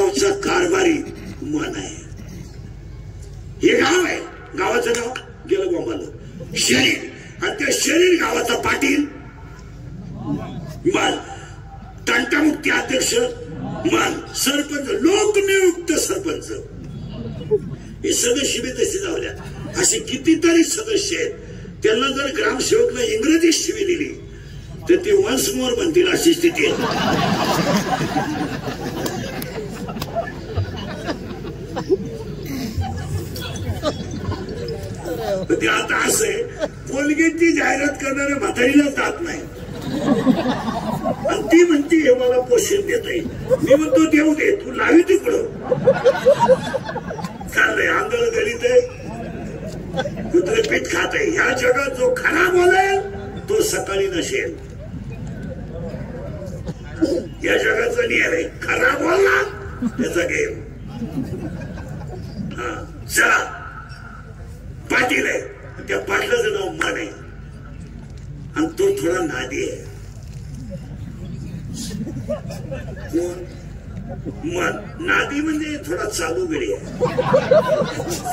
गावचा कारभारी मन आहे. हे गाव आहे, गावाचं नाव गेलं बोंबाला शरीर, आणि त्या शरीर गावाचा पाटील मन, तंटामुक्ती अध्यक्ष मन, सरपंच लोकनियुक्त सरपंच. हे सदस्य बी तसे जाऊल्या. असे कितीतरी सदस्य आहेत. त्यांना जर ग्रामसेवकला इंग्रजी शिवी दिली तर ते वन्स मोर म्हणतील अशी स्थिती आहे. ते आता असं आहे, कोलगेटची जाहिरात करणाऱ्या म्हातारीला जात नाही आणि ती म्हणते हे मला पोषण देत आहे. मी म्हणतो देऊ दे, तू लावी तिकडं चाललंय. आंधळ गरीत आहे, कुत्रे पीठ खात आहे. ह्या जगात जो खरा बोलेल तो सकाळी नसेल. या जगाचा नियम आहे, खरा बोलला त्याचा गेम. हा चला, पाटील आहे, त्या पाटलाचं नाव मन आहे आणि तो थोडा नादी आहे. कोण? मन. नादी म्हणजे थोडा चालू गडी आहे.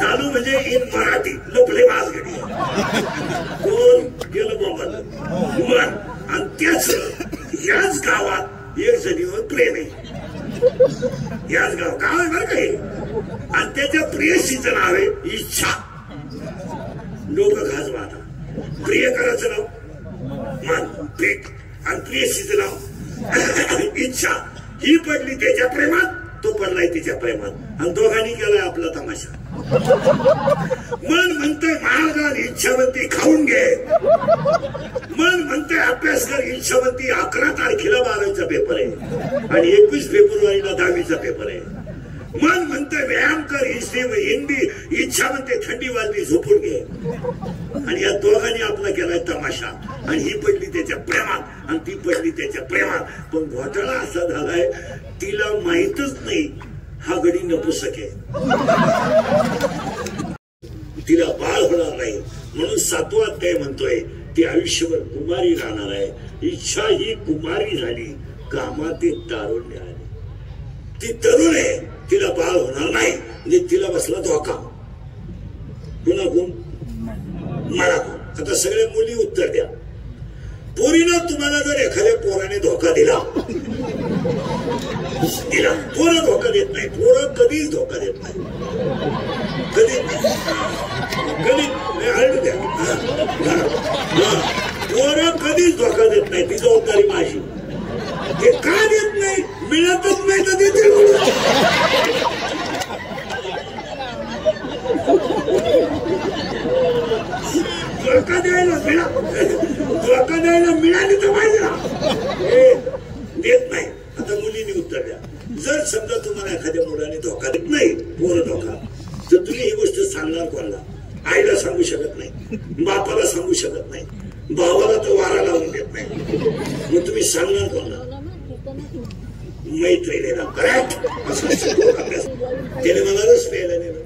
चालू म्हणजे इन मराठी लफडेबाज गडी आहे. कोण? गेलं बोंबाला मन. आणि त्याच याच गावात एक जणीवर प्रेम आहे. याच गाव आहे बरं काही. आणि त्याच्या प्रियसीचं नाव आहे इच्छा. लोक घास वाहता. प्रियकराचं नाव मन पेट आणि प्रियसीचं नाव इच्छा. ही पडली त्याच्या प्रेमात, तो पडलाय तिच्या प्रेमात आणि दोघांनी केलाय आपला तमाशा. मन म्हणतोय महाराज इच्छावंती खाऊन घे. मन म्हणतोय अभ्यास कर. इच्छावंती 11 तारखेला 12वीचा पेपर आहे आणि 21 फेब्रुवारीला 10वीचा पेपर आहे. मन म्हणतोय व्यायाम कर. हिंदी. इच्छा म्हणते थंडी वाजली झोपून घे. आणि या दोघांनी आपला केलाय तमाशा. आणि ही पडली त्याच्या प्रेमात आणि ती पडली त्याच्या प्रेमात. पण घोटाळा असा झालाय, तिला माहीतच नाही हा गडी नपुसक आहे. तिला बाळ होणार नाही म्हणून 7वा अध्याय म्हणतोय ती आयुष्यभर कुमारी राहणार आहे. इच्छा ही कुमारी झाली, कामात ती तारुण्य आली. ती तरुण आहे, तिला बाळ होणार नाही म्हणजे तिला बसला धोका. कुणाकून? मला. आता सगळ्या मुली उत्तर द्या. पोरीनं तुम्हाला जर एखाद्या पोराने धोका दिला, पोरं धोका देत नाही. पोरं कधीच धोका देत नाही. कधी हळद द्या. पोरं कधीच धोका देत नाही. ती जबाबदारी माझी. ते का देत नाही? मिळतच नाही तर देतील. धोका द्यायला मिळाली तर पाहिजे ना. देत नाही. आता मुलींनी उत्तर द्या. जर समजा तुम्हाला एखाद्या मुलाने धोका देत नाही, पोरं धोका, तर तुम्ही ही गोष्ट सांगणार कोणाला? आईला सांगू शकत नाही, बापाला सांगू शकत नाही, भावाला तर वारा लावून देत नाही. मग तुम्ही सांगणार कोणाला? मैत्रिणीला. करेक्ट. त्याने मला रस प्यायला नेलं.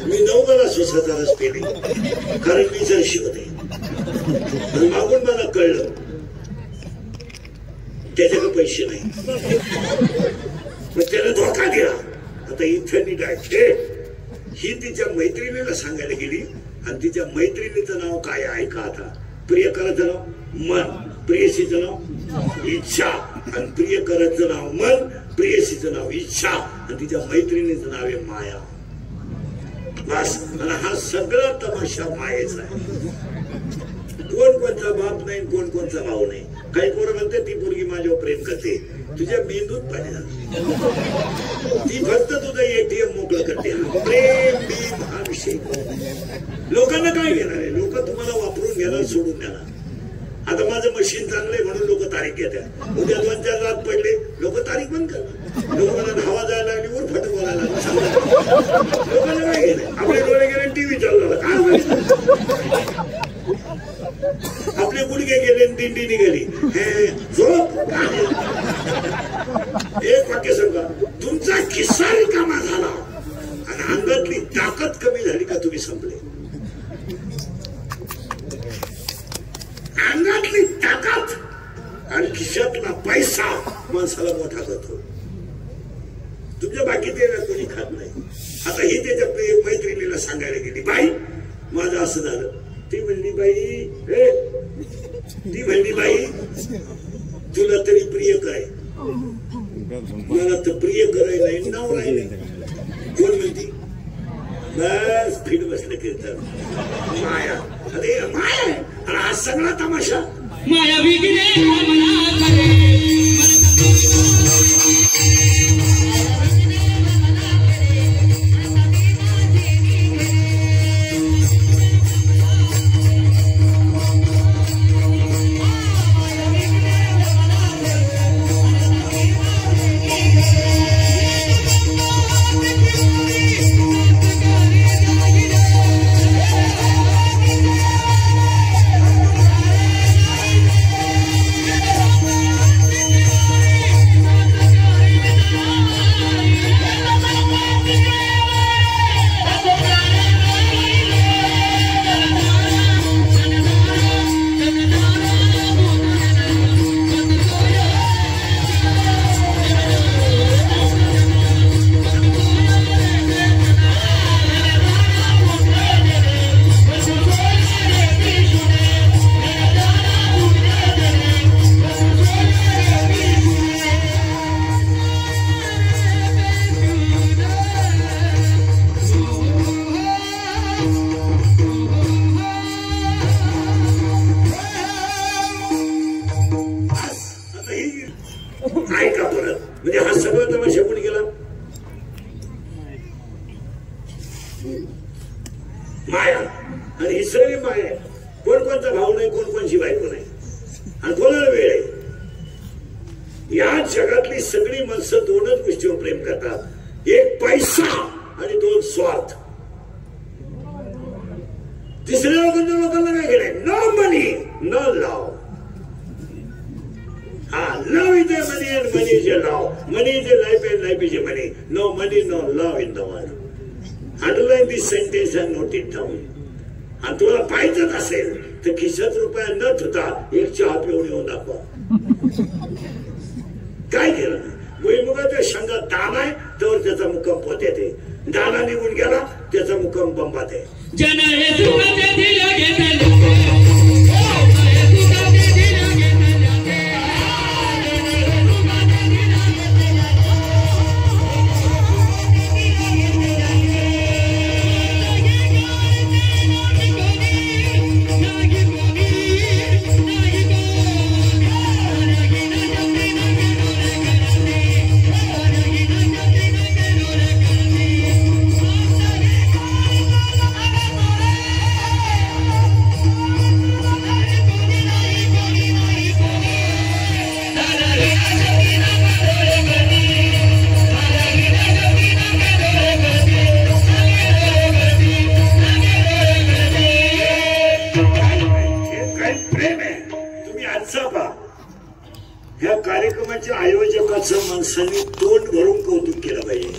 मी 9 स्वतःचा रस पेले कारण मी जर शिवत आहे. मागून मला कळलं त्याच्याकडे पैसे नाही, मग त्याला धोका दिला. आता इथं नीट आहे. ही तिच्या मैत्रिणीला सांगायला गेली आणि तिच्या मैत्रिणीचं नाव काय आहे का? आता प्रियकराचं नाव मन, प्रेयसीचं नाव इच्छा. आणि प्रियकराचं नाव मन, प्रेयसीचं नाव इच्छा आणि तिच्या मैत्रिणीचं नाव आहे माया. बस. आणि हा सगळा तमाशा मायेचा आहे. कोण कोणचा बाप नाही, कोण कोणचा भाऊ नाही. काही पोरं म्हणते ती पोरगी माझ्यावर प्रेम करते. तुझ्या मेंदूत पाहिजे, ती फक्त तुझं ATM मोकळं करते. प्रेम बीम हा विषय लोकांना काय घेणार आहे? लोक तुम्हाला वापरून घेणार, सोडून देणार. आता माझं मशीन चांगलंय म्हणून लोक तारीख घेतात. उद्या 2-4 रात पडले, लोक तारीख बंद करणार. लोकांना धावा जायला लागली, वर फट बोलायला लागली. लोकांना काय घेणार? आपले डोळे गेले, टीव्ही चालू काय? आपले गुडघे गेले, दिंडी निघाली. हे झोप काय? एक वाक्य सांगा. तुमचा किस्सा रिकामा झाला आणि अंगातली ताकद कमी झाली का तुम्ही संपले. अंगातली ताकद आणि खिशातला पैसा माणसाला मोठा करतो. तुमच्या बाकीचे कोणी खात नाही. आता ही त्याच्या मैत्रिणीला सांगायला गेली, बाई माझं असं झालं. ती म्हणली बाई तुला तरी प्रिय काय, मला तर प्रिय करायला नाव राहिले. कोण म्हणती? बस फिट बसले कीर्तन. माया, अरे माया. आणि हा सगळा तमाशा माया ऐका परत. म्हणजे हा सगळं तमाशा कोणी गेला? माया. आणि ही सगळी माया. कोणचा भाऊ नाही, कोणची बायको नाही, आणि कोणाला वेळ आहे. या जगातली सगळी माणसं दोनच गोष्टीवर प्रेम करतात, एक पैसा आणि दोन स्वार्थ. तिसऱ्या लोकांना काय केलंय? No money no love. Love is the money and money is your love. Money is your life and life is your money. No money, no love in the world. Underline this sentence and note it down. आणि तुला पाहिजेच असेल तर खिशात रुपया न ठेवता एक चहा पिऊन येऊन दाखवा. काय केलं? भुईमुगाच्या शेंगा दाना आहे तर त्याचा मुक्काम पोत येते, दाना निघून गेला त्याचा मुक्काम बंबात आहे. ह्या कार्यक्रमाच्या आयोजकाचं माणसांनी तोंड भरून कौतुक केलं पाहिजे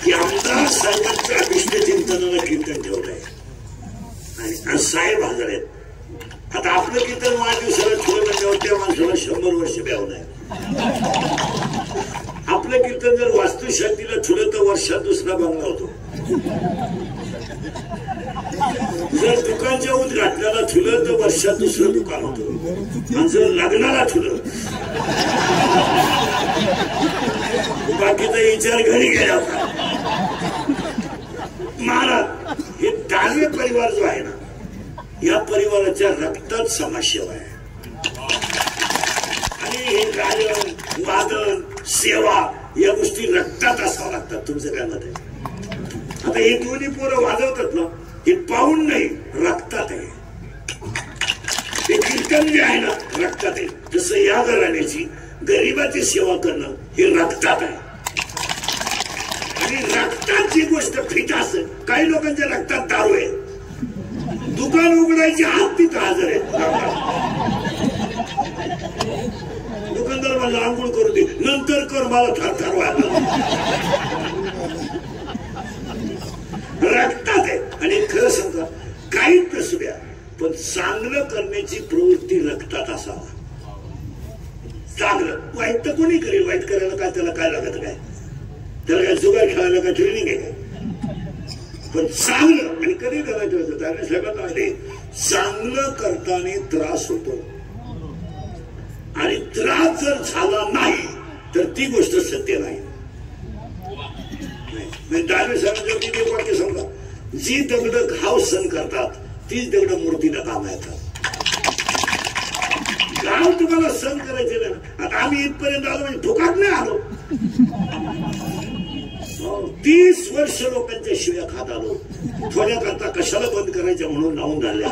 की आमदार साहेबांच्या अभिष्टचिंतनाला कीर्तन ठेवलंय आणि साहेब हजर आहेत. आता आपलं कीर्तन वाढदिवसाला ठेवलं म्हणजे त्या माणसाला 100 वर्ष ब्यावं नाही. आपलं कीर्तन जर वास्तुशांतीला ठेवलं तर वर्षात दुसरा बंगला होतो. जर दुकानच्या उद्घाटनाला ठेवलं तर वर्षात दुसरं दुकान होतं. आणि जर लग्नाला ठेवलं बाकीचा विचार घरी गेला होता. महाराज हे दानवे परिवार जो आहे ना, या परिवाराच्या रक्तात समाजसेवा आहे. आणि हे गायन वादन सेवा या गोष्टी रक्तात असावं लागतात. तुमचं काय मत आहे? आता हे दोन्ही पोरं वाजवतात ना, हे पाहून नाही रक्तात आहे. ते कीर्तन जे आहे ना रक्तात आहे. जसं या घराण्याची गरिबाची सेवा करणं हे रक्तात आहे. आणि रक्तात जी गोष्ट फिट असेल, काही लोकांच्या रक्तात दारू आहे, दुकान उघडायची हात तिथं हजर आहे. दुकानदार मला आंघोळ करू दे, नंतर कर, मला थरथर व्हायला. रक्तात आहे. आणि खरं सांगा काहीच नसू द्या पण चांगलं करण्याची प्रवृत्ती रक्तात असावा. चांगलं वाईट तर कोणी करेल, वाईट करायला काय त्याला काय लागत काय. त्याला काय जुगार खेळायला काय ट्रेनिंग आहे? पण चांगलं आणि कधी करायचं होतं त्याने सगळं आले चांगलं करताना त्रास होतो आणि त्रास जर झाला नाही तर ती गोष्ट सत्य नाही. दानवे साहेबांचं किती वाक्य सांगा, जी दगड घाव सण करतात तीच दगड मूर्तीला काम येतात. घाव तुम्हाला सण करायचे ना. आता आम्ही इथपर्यंत आलो म्हणजे फुकाट नाही आलो. 30 वर्ष लोकांच्या शिव्या खात आलो. थोड्या करता कशाला बंद करायच्या म्हणून लावून झाल्या.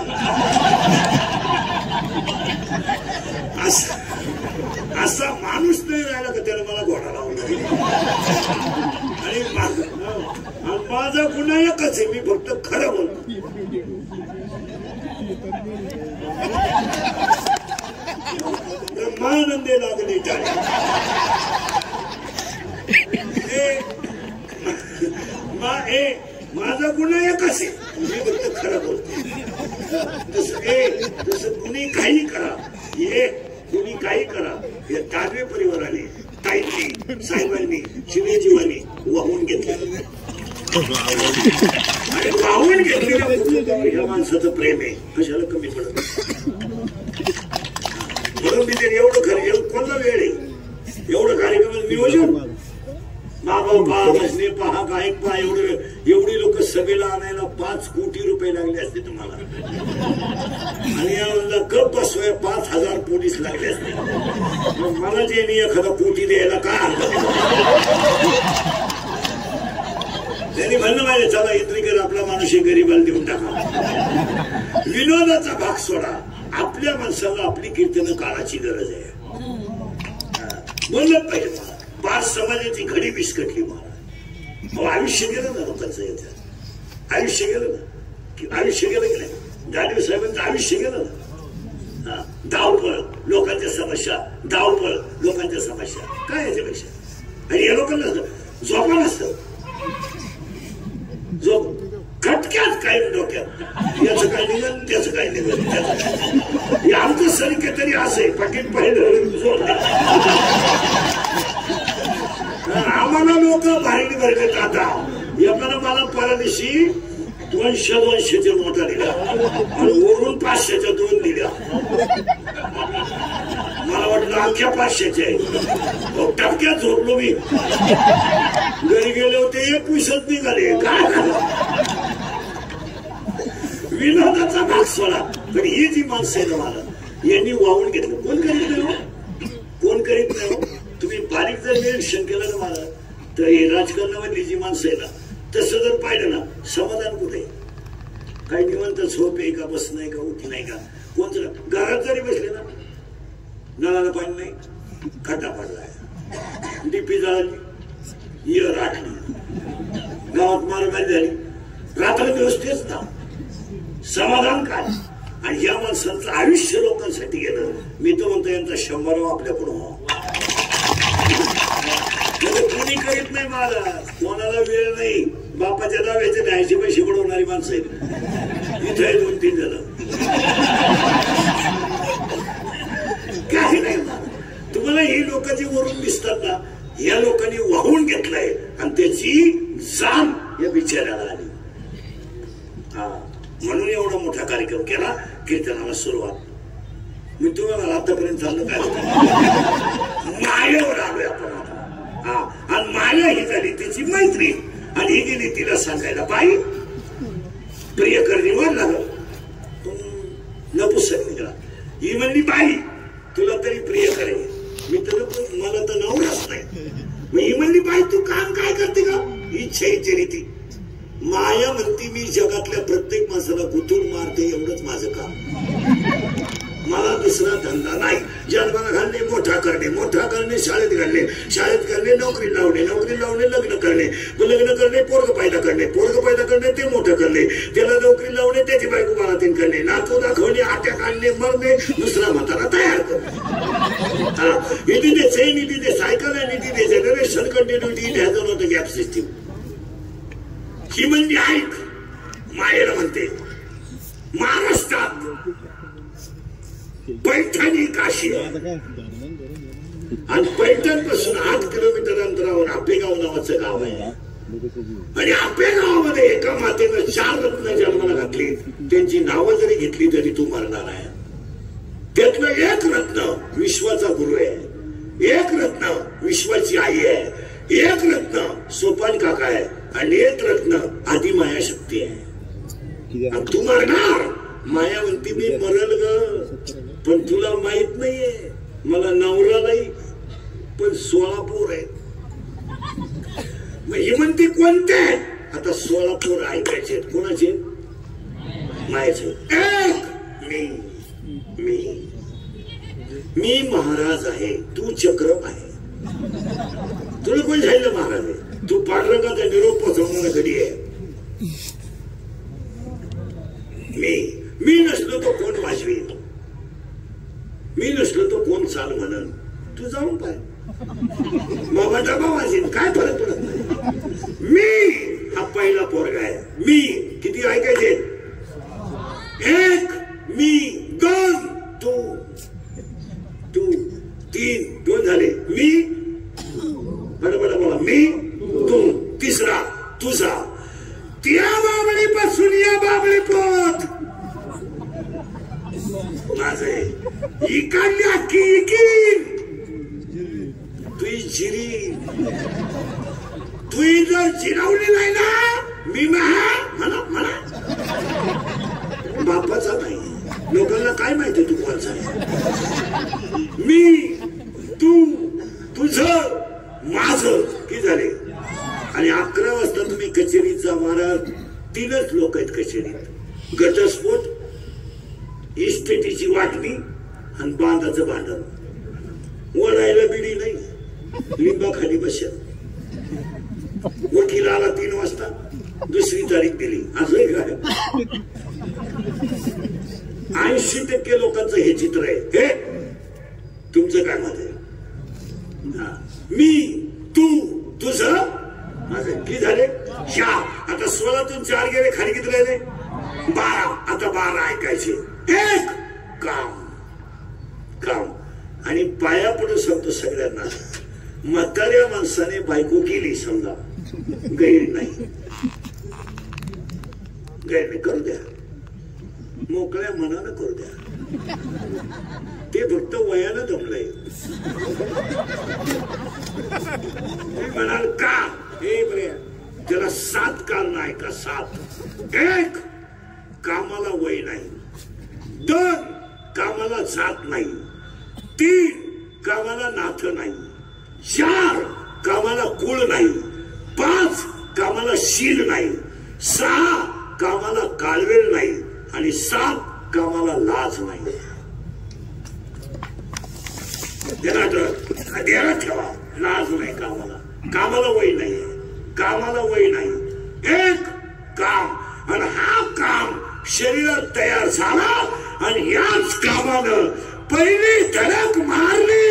असा माणूस नाही राहिला का त्याला मला घोडा लावला. आणि माझा गुन्हा एकच आहे, मी फक्त खरं बोलतो. ब्रह्मानंदे लागले टाळे. माझा गुन्हा एकच आहे, मी फक्त खरं बोलतो. तसं कुणी काही करा, कुणी काही करा, या दानवे परिवाराने ताईंनी साहेबांनी शिवेजीवानी वाहून घेतलं. आणि वाहून घेतलेल्या ह्या माणसाचं प्रेम आहे, कशाला कमी पडत. म्हणून मी ते एवढं खरं कोणता वेळ आहे एवढं कार्यक्रम नियोजन बाबा पहा बसणे पहा गायक पहा एवढी लोक सभेला आणायला 5 कोटी रुपये लागले असते तुम्हाला. आणि या गप बसवाय 5,000 पोलीस लागले असते. मला जे नाही एखादा कोटी द्यायला का त्यांनी म्हणलं माहिती चला इत्रिकर आपला माणूस गरीबाला देऊन टाका. विनोदाचा भाग सोडा. आपल्या माणसाला आपली कीर्तन काळाची गरज आहे. बोललं पाहिजे. पाच समाजाची घडी विस्कटली मला. आयुष्य गेलं ना लोकांचं. याच्यात आयुष्य गेलं ना. आयुष्य गेलं की नाही. दानवे साहेबांचं आयुष्य गेलं ना. धावपळ लोकांच्या समस्या, धावपळ लोकांच्या समस्या, काय याच्यापेक्षा. आणि या लोकांना झोपा नसतं. झोप खटक्यात काय डोक्यात याचं काय निघन त्याचं काय निघन. आमचं सरिके तरी असे पाकिट पाहिलं झोप. आम्हाला लोक बाहेर भरले आता. याला मला परदिवशी 200-200च्या नोटा दिल्या आणि वरून 500च्या 2 दिल्या. मला वाटलं अख्ख्या 500च्या आहे. टपक्यात झोपलो मी. घरी गेले होते 21 निघाले. काय झालं. विनोदाचा भाग सोडा. पण ही जी माणसं आहे ना मला यांनी वाहून घेतलं. कोण करीत नाही हो. कोण करीत नाही हो. तुम्ही बारीक जर निरीक्षण केलं ना मला तर हे राजकारणामधली जी माणसं आहे ना तसं जर पाहिलं ना समाधान कुठे. काही निवांत झोप आहे का, बस नाही का, उठी नाही का. कोण जर घरात जरी बसले ना नळाला पाणी नाही, खड्डा पडलाय, डीपी जळाली, इयर आटली, गावात मारामारी झाली, रात्र दिवस तेच ना. समाधान काय. आणि या माणसांचं आयुष्य लोकांसाठी गेलं. मी तर म्हणतो यांचा 100 आपल्याकडून हो. कोणी करीत नाही मला. कोणाला वेळ नाही. बापाच्या दाव्याचे 80 पैसे बुडवणारी माणसं आहेत इथे 2-3 जण. काही नाही तुम्हाला. ही लोक जी वरून दिसतात ना या लोकांनी वाहून घेतलंय आणि त्याची जाण या बिचाऱ्याला आली. म्हणून एवढा मोठा कार्यक्रम केला. कीर्तनाला सुरुवात मी तुम्हाला आतापर्यंत चाललं काय मायावर आलोय आपण. आणि माया ही झाली तिची मैत्री. आणि ही गेली तिला सांगायला बाई प्रियकरणीवर लागल नपुसक निघाला. ही म्हणली बाई तुला तरी प्रिय करे. मी तर मला तर नवराच नाही. मग ही म्हणली बाई तू काम काय करते का. इच्छा इच्छा रीती. माया म्हणती मी जगातल्या प्रत्येक माणसाला गुंतून मारते एवढंच माझं काम. मला दुसरा धंदा नाही. जन्माला घालणे मोठा करणे शाळेत घालणे नोकरी लावणे लग्न करणे पोरग पैदा करणे ते मोठं करणे त्याला नोकरी लावणे त्याची बायको बाळातीन करणे नातू दाखवणे आट्या काढणे मरणे दुसरा म्हातारा तयार करणे. इथे ते चेन इथे ते सायकल आणि इथे generation continuity it has not a gap system. ही म्हणजे ऐक मायेला म्हणते महाराष्ट्रात पैठणी काशी आणि पैठण पासून 8 किलोमीटर अंतरावर आपेगाव नावाचं गाव आहे आणि आपेगावामध्ये एका मातेनं 4 रत्न जन्माला घातली. त्यांची नावं जरी घेतली तरी तू मरणार आहे. त्यातलं एक रत्न विश्वाचा गुरु आहे, एक रत्न विश्वाची आई आहे, एक रत्न सोपान काका आहे आणि एक रत्न आधी माया शक्ती आहे. तू मरणार. माया म्हणती मी मरल ग, पण तुला माहित नाहीये मला नवरा नाही पण 16 पोर आहे. ही म्हणती कोणते? आता 16 पोर ऐकायचे कोणाचे? मायाचे. एक मी महाराज आहे, तू चक्रम आहे. तुला कोण झालं महाराज आहे? तू पांडुरंगाचा निरोप पोचवणारा घडी आहे. मी नसलो तो कोण वाजवीन, मी नसलो तो कोण चाल म्हणन. तू जाऊन पाय बाबा डबा वाजेन, काय फरक पडत नाही. मी हा पहिला पोरगा आहे. मी किती ऐकायचे? 1 मी 2 तू 3 2 झाले. मी बडबड बोला. मी तू तिसरा तुझा. त्या बाबळीपासून या बाबळी पोत माझे इकडल्या की तुझी जिरी तू जर जिरवली नाही ना मी म्हणा बापाचा नाही. लोकांना काय माहिती तू कोणचा आहे? मी तू तुझं माझं की झाले. आणि 11 वाजता तुम्ही कचेरीत जा. महाराज 3च लोक आहेत कचेरीत. घटस्फोट, इस्टेटीची वाटणी आणि बांधाचं भांडण. ओढायला बिडी नाही, लिंबाखाली बसत. वकील आला 3 वाजता, दुसरी तारीख दिली. असं काय 80% लोकांचं हे चित्र आहे. हे तुमचं काय मत आहे? मी तू तुझं माझं किती झाले? 4. आता 16तून 4 गेले, खाली किती राहिले? 12. आता 12 ऐकायचे. एक काम आणि पाया पडून सांगतो सगळ्यांना, म्हाताऱ्या माणसाने बायको केली समजा, गैर नाही करू द्या, मोकळ्या मनानं करू द्या. ते फक्त वयानं दमलंय. म्हणाल का हे बरे त्याला 7 कारण आहे का? 7. 1 कामाला वय नाही, 2 कामाला जात नाही, 3 कामाला नाथ नाही, 4 कामाला कुळ नाही, 5 कामाला शील नाही, 6 कामाला कालवेळ नाही आणि 7 कामाला लाज नाही. देण्यात ठेवा. लाज नाही कामाला. कामाला वय नाही, कामाला वय नाही. 1 काम आणि हा काम शरीरात तयार झाला आणि याच कामानं पहिली धडक मारली.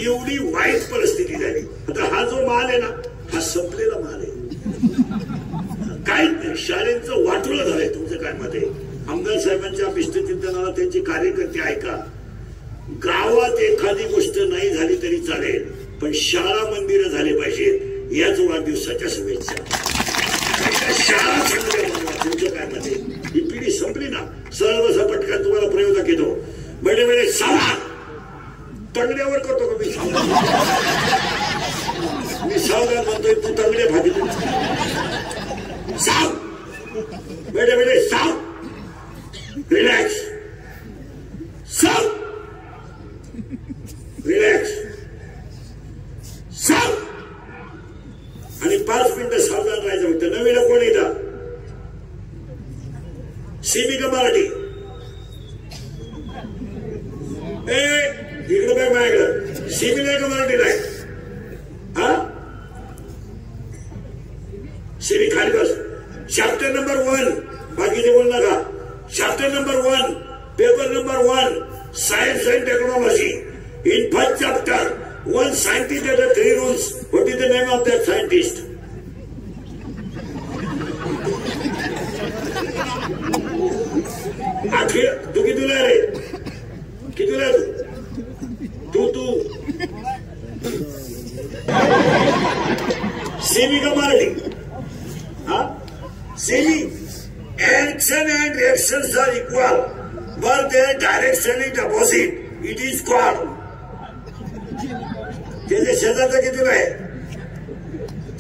एवढी वाईट परिस्थिती झाली. आता हा जो माल आहे ना, हा संपलेला माल आहे. काहीच नाही. शाळेचं वाटोळं झालंय तुमचं काय मत आहे? आमदार साहेबांच्या पिष्टचिंतनाला त्यांचे कार्यकर्ते ऐका. गावात एखादी गोष्ट नाही झाली तरी चालेल, पण शाळा मंदिरं झाले पाहिजेत. याच वाढदिवसाच्या शुभेच्छा. शाळा चांगल्या बनवा. तुमचं काय मत आहे? ही पिढी संपली ना. सरळ बसा पटकन तुम्हाला प्रयोजक येतो. बेडे बेडे सावा तंगड्यावर करतो का मी? मी सावधान म्हणतोय, तू तंगडे भाजी साव. बेडे बेडे साव. रिलॅक्स. साव. रिलॅक्स. साव. आणि 5 मिनिटं सावधान राहायचं होतं. नवीन कोण येतं? सीमी का मराठी? इकडं काय माझ्याकडं सीमी नाही का मराठी नाही? हा सीमी खाली बस. चॅप्टर नंबर 1 बाकीचे बोल नका. Chapter number 1 paper number 1 science and technology. In first chapter one scientist had 3 rules. What is the name of that scientist? आखिर तू कितीला रे? कितीला तू सेमी का मराठी? हा semi. Action and reactions are equal, but their direction is opposite. It is called. त्याच्या शेजारचा कितीला आहे?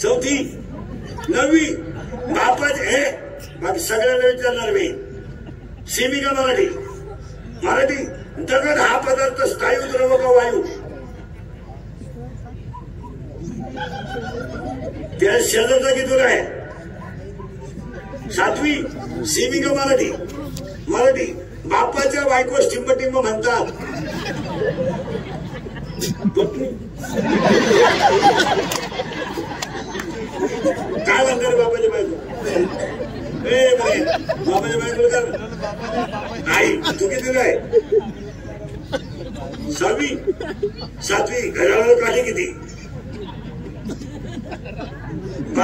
4थी 9वी. बापाच हे बाकी सगळ्यांना विचारणार मी. सेमी का मराठी? मराठी. दगड हा पदार्थ स्थायू द्रव का वायू? त्या शेजारचा कितीला आहे? 7वी. सेमी का मराठी? मराठी. बापाच्या बायकोस टिंब म्हणतात. काय म्हणतात बापाच्या बायको? बाबाच्या बायकोला नाही तू किती आहे 7वी घरावर काढली किती 12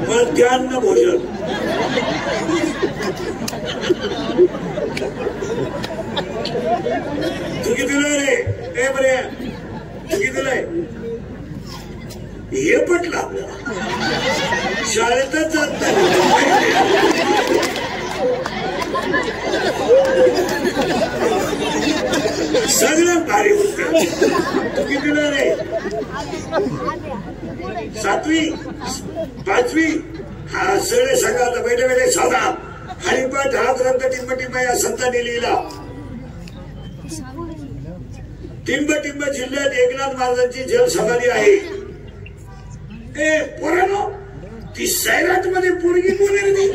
मध्यान्ह भोजन तू कितीला रे ए बरे तू कितीला आहे हे पटलं आपल्याला शाळेतच जात नाही सगळं भारी होत तू कितीला रे 7वी 5वी हा सगळे सांगा आता बैठे बैठे साधा हरिपाठ हा ग्रंथ टिंब या संतांनी लिहिला टिंब जिल्ह्यात एकनाथ महाराजांची जलसमाधी आहे ए पोरानो ती सैराट मध्ये पोरगी बोलली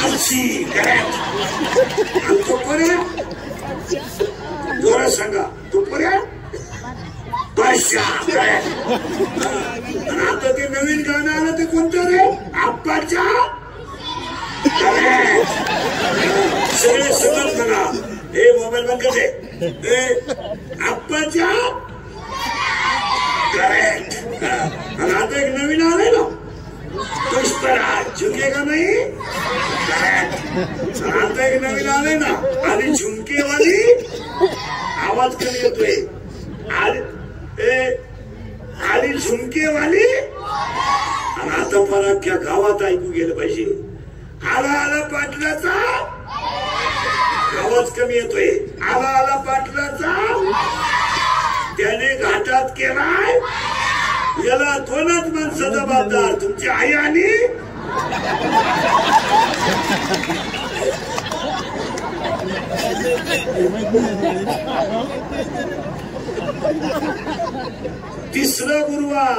आलसी करेक्ट तो पर्या जोरा सांगा तो पर्या बशा आता ते नवीन गाणं आलं ते कोणतं रे आप्पाच्या सगळे सगळं बघा हे मोबाईल बंद करते आप्पाच्या करेक्ट आणि आता एक नवीन आलंय ना पुष्पराज झुकेगा नाही करेक्ट आता एक नवीन आलंय ना आणि झुमकेवाली आवाज कमी येतोय आली झुमकेवाली आणि आता परत त्या गावात ऐकू गेलं पाहिजे आला पाटलाचा आवाज कमी येतोय आला पाटलाचा त्याने घाटात केलाय याला दोनच माणसाचा बाजार तुमची आई आणि तिसरा गुरुवार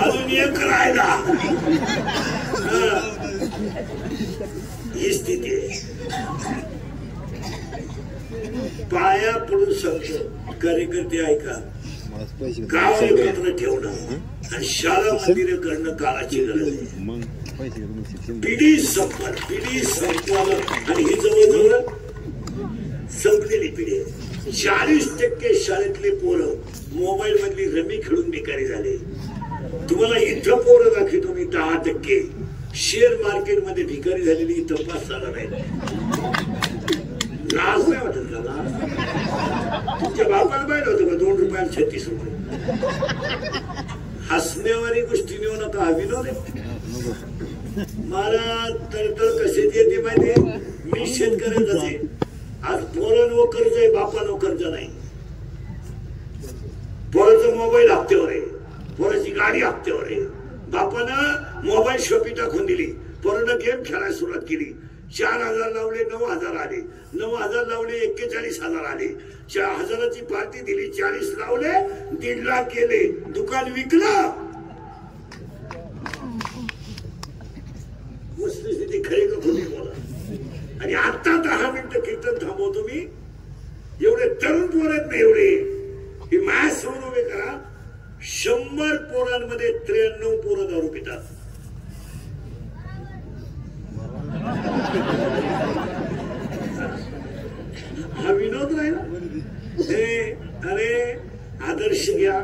अजून एक राहिला ही स्थिती आहे पाया पडून सांगतो कार्यकर्ते ऐका गाव एकत्र ठेवणं आणि शाळा मंदिरे करणं काळाची गरज आहे पिढी संपवायला आणि ही जवळजवळ संपलेली पिढी आहे 40% शाळेतले पोरं मोबाईल मधली रमी खेळून बेकारी झाले तुम्हाला इथं पोरं दाखवतो मी 10% शेअर मार्केट मध्ये भिकारी झालेली इथं 5 झाला नाही लाज नाही वाटत का लाज तुमच्या बापाला पाहिलं होतं का 2 रुपयाला 36 रुपये हसण्यावारी गोष्टी नेऊ नका हा विनोद मला तर कशाची येते माहितीये मी शेतकऱ्याचाच आहे आज पोरं नोकरच आहे बापा नोकरचा नाही पोराचा मोबाईल हप्त्यावर आहे पोराची गाडी हप्त्यावर आहे बापानं मोबाईल शॉपी टाकून दिली पोरानं गेम खेळायला सुरुवात केली 4,000 लावले 9,000 आले 9,000 लावले 41,000 आले 4,000ची पार्टी दिली 40 लावले 1.5 लाख गेले दुकान विकलं स्थिती खरी का खोटी बोला आणि आता 10 मिनिटं कीर्तन थांबवतो मी एवढे तरुण पोर आहेत ना एवढे हे मॅच समोर उभे करा 100 पोरांमध्ये 93 पोरं दारू पितात हा विनोद नाही ना अरे आदर्श घ्या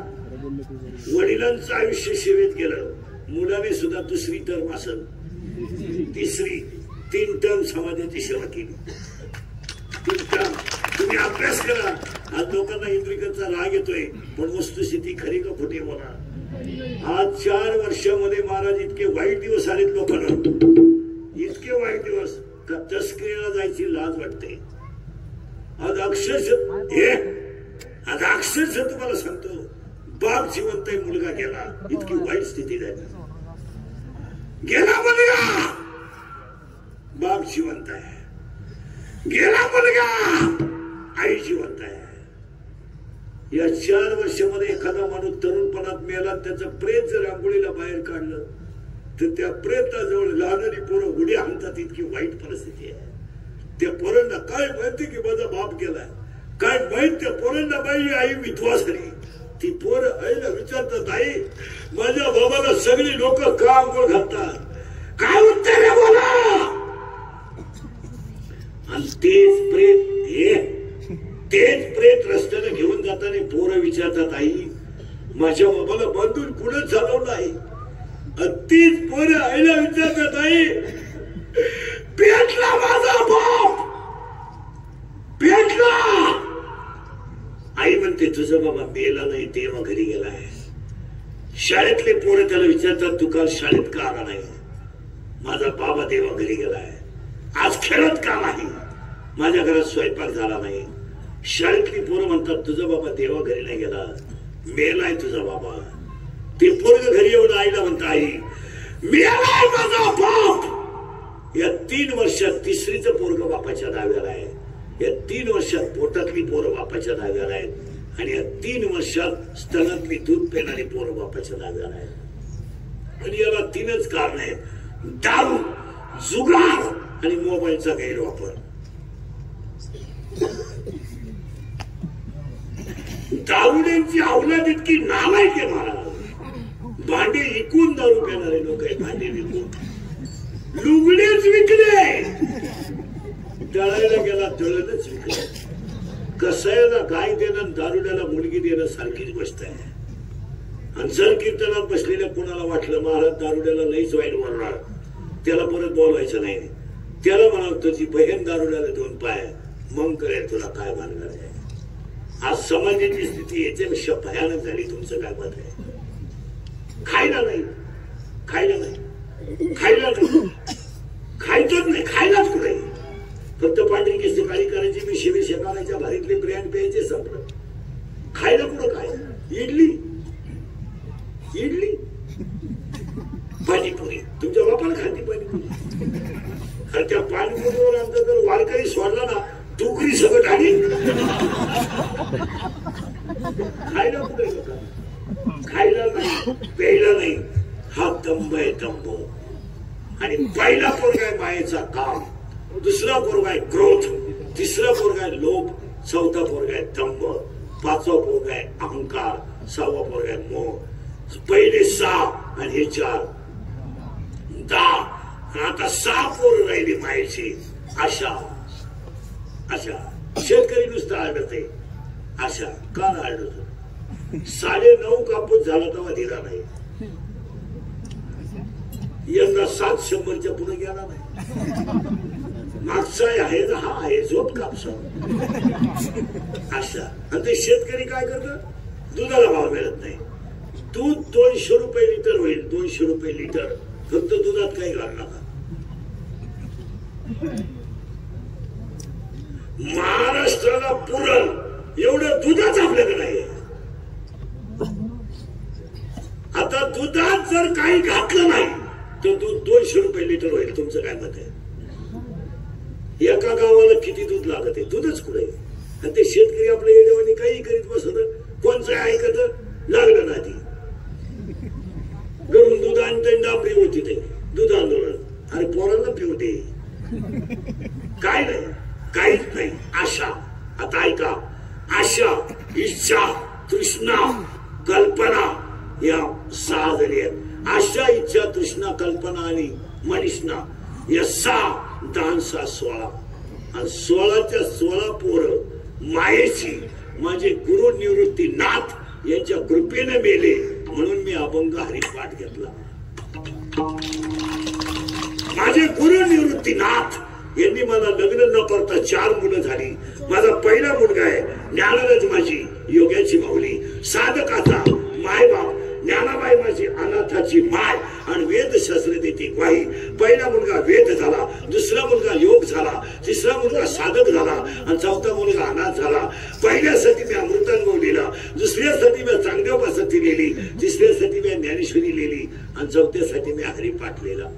वडिलांचं आयुष्य सेवेत गेलं मुलाने सुद्धा 2री टर्म असेल 3री 3 टर्म समाजाची सेवा केली 3 टर्म तुम्ही अभ्यास करा आज लोकांना इंद्रिकरचा राग येतोय पण वस्तुस्थिती खरी का खोटी बोला आज 4 वर्षामध्ये महाराज इतके वाईट दिवस आलेत लोकांना इतके वाईट दिवस का तस्करीला जायची लाज वाटते आज अक्षरशः तुम्हाला सांगतो बाप जिवंत आहे मुलगा गेला इतकी वाईट स्थिती झाली गेला मुलगा बाप जिवंत आहे गेला मुलगा आई जिवंत आहे या 4 वर्षामध्ये एखादा माणूस तरुणपणात मेला त्याचं प्रेत जर रांगोळीला बाहेर काढलं तर त्या प्रयत्नाजवळ लहानरी पोरं उडी आणतात. इतकी वाईट परिस्थिती आहे. त्या पोरांना काय माहिती की माझा बाप गेलाय, काय माहित त्या पोरांना माझी आई विधवा झाली. ती पोरं आईला विचारतात, आई माझ्या बाबाला सगळी लोक का आंघोळ घालतात, काय उत्तर आहे बोला. आणि तेच प्रेत रस्त्याने घेऊन जाताना पोरं विचारतात, आई माझ्या बाबाला बांधून कुणं चालवलं आहे. तीच पोरं आईला विचारतात, आई पेटला माझा बाप पेटला. आई म्हणते तुझा बाबा मेला नाही, तेव्हा घरी गेलाय. शाळेतले पोरं त्याला विचारतात, तू काल शाळेत का आला नाही. माझा बाबा देवा घरी गेलाय. आज खेळत का नाही, माझ्या घरात स्वयंपाक झाला नाही. शाळेतली पोरं म्हणतात, तुझा बाबा देवा घरी नाही गेला, मेलाय तुझा बाबा. ते पोरग घरी येऊन आईला म्हणत, आई मेलाय माझा बाप. या 3 वर्षात तिसरीचं पोरग बापाच्या दाव्याला आहे. या 3 वर्षात पोटातली पोरं बापाच्या दाव्याला आहेत. आणि या 3 वर्षात स्तनातली दूध पेणारी पोरं बापाच्या दाव्याला आहेत. आणि याला 3च कारण आहेत, दारू, जुगार आणि मोबाईलचा गैरवापर. दारुड्यांची अवलाद इतकी नालायक आहे महाराज. भांडे विकून दारू पिणारे लोक आहेत. भांडे विकून लुगडेच विकले. दळायला गेला दळणच विकलं. कसायला गाय देणं दारुड्याला मुलगी देणं सारखीच गोष्ट आहे. आणि जर कीर्तनात बसलेल्या कोणाला वाटलं महाराज दारुड्याला लईच वाईट बोलणार, त्याला परत बोलवायचं नाही. त्याला म्हणावं तुझी बहीण दारुड्याला 2 पाय, मग करेल तुला काय मानणार आहे. आज समाजाची स्थिती याच्यापेक्षा भयानक झाली. तुमचं काय मत आहे. खायला नाही, खायला नाही, खायला नाही, खायचंच नाही, खायलाच कुठे. फक्त पांढरी केस काळी करायची, मी शिवे शेकायच्या भारीतले ब्रँड प्यायचे संपलं. खायला कुठं काय. इडली इडली पाणीपुरी, तुमच्या बापाला खाती पाणीपुरी. आणि त्या पाणीपुरीवर आमचा जर वारकरी सोडला ना, टुकरी सगळं आली. खायला कुठे, खायला नाही, प्यायला नाही. हा तंब आहे तंब. आणि पहिला पोरगा आहे मायेचा काम, दुसरा पोरगा आहे क्रोध, तिसरा पोरगा आहे लोभ, चौथा पोरगा आहे दंभ, 5वा पोरगा आहे अहंकार, 6वा पोरगा आहे मोह. पहिले 6 आणि हे 4, 10. आता 6 पोरं राहिली मायेची. अशा शेतकरी नुसतं आढळते. अशा का आढळतो. 9.5 कापूस झाला तेव्हा दिला नाही. यंदा 700च्या पुढे गेला नाही. मागचा आहे ना, हा आहे झोप कापसा. अशा. आणि ते शेतकरी काय करतात, दुधाला भाव मिळत नाही. दूध 200 रुपये लिटर होईल, 200 रुपये लिटर. फक्त दुधात काही घाल नका. महाराष्ट्राला पुरण एवढं दुधाच आपल्याकडे नाही. आता दुधात जर काही घातलं नाही तर दूध 200 रुपये लिटर होईल. तुमचं काय मत आहे. एका गावाला किती दूध लागत आहे, दूधच कुठे. आणि ते शेतकरी आपल्या येण्यावानी काही करीत बसत, कोणचं ऐकत लागलं ना. ती घरून दूध आणता डाबरी होती ते दूध आंदोलन. अरे पोरांना पिवते काय नाही, काहीच नाही. आशा, आता ऐका, आशा, इच्छा, तृष्णा, कल्पना या 6 जणी आहेत. आशा, इच्छा, तृष्णा, कल्पना आणि मनिष्णा या 6, 10, 6, 16. आणि 16च्या 16 पोरं मायेची माझे गुरु निवृत्ती नाथ यांच्या कृपेने मेले. म्हणून मी अभंग हरिपाठ घेतला. माझे गुरु निवृत्ती नाथ यांनी मला लग्न न करता 4 मुलं झाली. माझा पहिला मुलगा आहे ज्ञानराज, माझी योग्याची माऊली, साधकाचा मायबाप, ज्ञानाबाई माझी अनाथाची माय आणि वेदशास्त्र देते ग्वाही. पहिला मुलगा वेद झाला, दुसरा मुलगा योग झाला, तिसरा मुलगा साधक झाला आणि 4था मुलगा अनाथ झाला. पहिल्यासाठी मी अमृतानुभव लिहिला, दुसऱ्यासाठी मी चांगदेवपासती लिहिली, तिसऱ्यासाठी मी ज्ञानेश्वरी लिहिली आणि 4थ्यासाठी मी हरिपाठ लिहिला.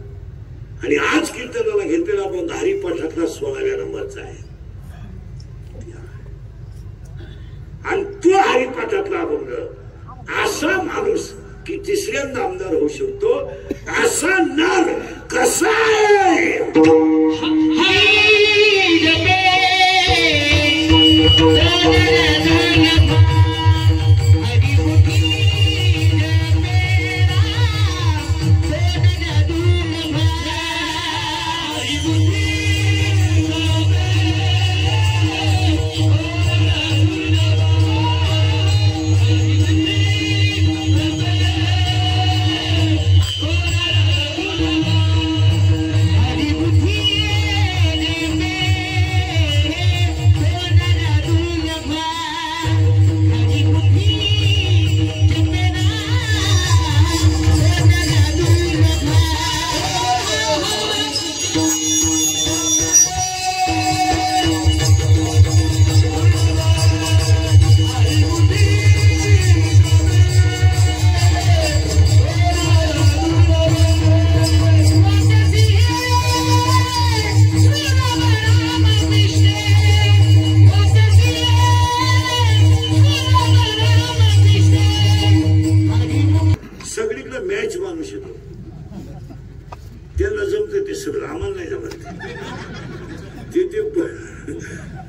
आणि आज कीर्तनाला घेतलेला अभंग हरिपाठातला 16व्या नंबरचा आहे. आणि तो हरिपाठातला अभंग असा माणूस की तिसऱ्यांदा आमदार होऊ शकतो. असा नार कसा आहे?